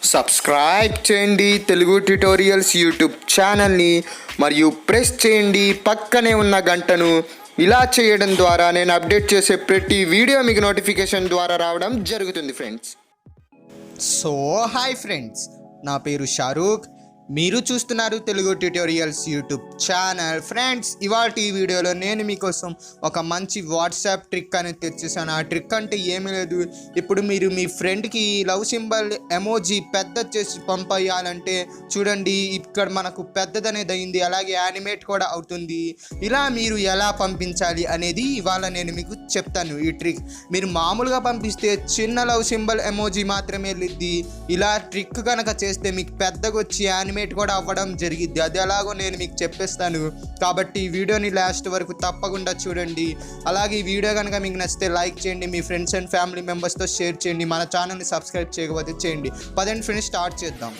Subscribe చేయండి Telugu tutorials YouTube ఛానల్ని మరియు ప్రెస్ చేయండి పక్కనే ఉన్న గంటను. ఇలా చేయడం ద్వారా నేను అప్డేట్ చేసే ప్రతి వీడియో మీకు నోటిఫికేషన్ ద్వారా రావడం జరుగుతుంది ఫ్రెండ్స్. సో హాయ్ ఫ్రెండ్స్, నా పేరు షారూక్. మీరు చూస్తున్నారు Telugu tutorials YouTube channel. Friends, ఇవాళ ఈ వీడియోలో నేను మీకోసం ఒక మంచి వాట్సాప్ ట్రిక్ అనేది తెచ్చేసాను. ఆ ట్రిక్ అంటే ఏమీ లేదు, ఇప్పుడు మీరు మీ ఫ్రెండ్కి లవ్ సింబల్ ఎమోజీ పెద్ద చేసి పంపేయాలంటే చూడండి, ఇక్కడ మనకు పెద్దదనేది అయింది, అలాగే యానిమేట్ కూడా అవుతుంది. ఇలా మీరు ఎలా పంపించాలి అనేది ఇవాళ నేను మీకు చెప్తాను. ఈ ట్రిక్ మీరు మామూలుగా పంపిస్తే చిన్న లవ్ సింబల్ ఎమోజీ మాత్రమే వెళ్ళిద్ది. ఇలా ట్రిక్ కనుక చేస్తే మీకు పెద్దగా వచ్చి యానిమేట్ కూడా అవ్వడం జరిగిద్ది. అది ఎలాగో నేను మీకు చెప్పేస్తాను, కాబట్టి ఈ వీడియోని లాస్ట్ వరకు తప్పకుండా చూడండి. అలాగే ఈ వీడియో కనుక మీకు నచ్చితే లైక్ చేయండి, మీ ఫ్రెండ్స్ అండ్ ఫ్యామిలీ మెంబర్స్తో షేర్ చేయండి, మన ఛానల్ని సబ్స్క్రైబ్ చేయకపోతే చేయండి. పదండి ఫ్రెండ్స్, స్టార్ట్ చేద్దాం.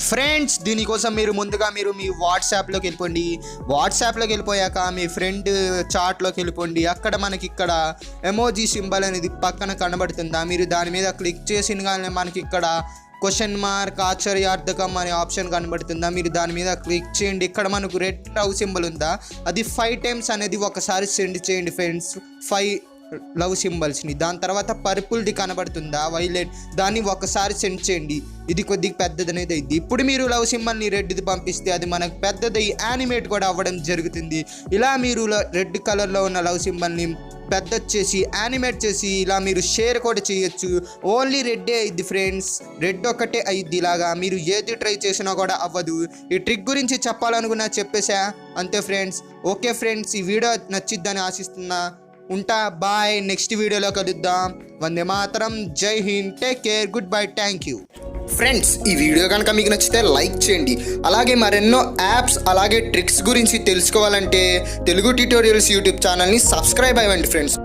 ఫ్రెండ్స్, దీనికోసం మీరు ముందుగా మీ వాట్సాప్లోకి వెళ్ళిపోండి. వాట్సాప్లోకి వెళ్ళిపోయాక మీ ఫ్రెండ్ చాట్లోకి వెళ్ళిపోండి. అక్కడ మనకి ఇక్కడ ఎమోజీ సింబల్ అనేది పక్కన కనబడుతుందా, మీరు దాని మీద క్లిక్ చేసిన కానీ మనకి ఇక్కడ క్వశ్చన్ మార్క్ ఆశ్చర్యార్థకం అనే ఆప్షన్ కనబడుతుందా, మీరు దాని మీద క్లిక్ చేయండి. ఇక్కడ మనకు రెడ్ లవ్ సింబల్ ఉందా, అది 5 టైమ్స్ అనేది ఒకసారి సెండ్ చేయండి ఫ్రెండ్స్, 5 లవ్ సింబల్స్ని. దాని తర్వాత పర్పుల్ది కనబడుతుందా వైలెట్, దాన్ని ఒకసారి సెండ్ చేయండి. ఇది కొద్దిగా పెద్దది అనేది అయింది. ఇప్పుడు మీరు లవ్ సింబల్ని రెడ్ది పంపిస్తే అది మనకు పెద్దది యానిమేట్ కూడా అవ్వడం జరుగుతుంది. ఇలా మీరు రెడ్ కలర్లో ఉన్న లవ్ సింబల్ని పెద్ద చేసి యానిమేట్ చేసి ఇలా మీరు షేర్ కూడా చేయొచ్చు. ఓన్లీ రెడ్డే అయింది ఫ్రెండ్స్, రెడ్ ఒకటే అయింది. ఇలాగా మీరు ఏది ట్రై చేసినా కూడా అవ్వదు. ఈ ట్రిక్ గురించి చెప్పాలనుకున్నా చెప్పేసా, అంతే ఫ్రెండ్స్. ఓకే ఫ్రెండ్స్, ఈ వీడియో నచ్చిద్దని ఆశిస్తున్నా. ఉంటా, బాయ్. నెక్స్ట్ వీడియోలో కలుద్దాం. వందే మాతరం, జై Hind, take care, good bye, thank you. Friends, ఈ వీడియో కనుక మీకు నచ్చితే లైక్ చేయండి. అలాగే మరెన్నో యాప్స్ అలాగే ట్రిక్స్ గురించి తెలుసుకోవాలంటే తెలుగు ట్యుటోరియల్స్ యూట్యూబ్ ఛానల్ని సబ్స్క్రైబ్ అవ్వండి ఫ్రెండ్స్.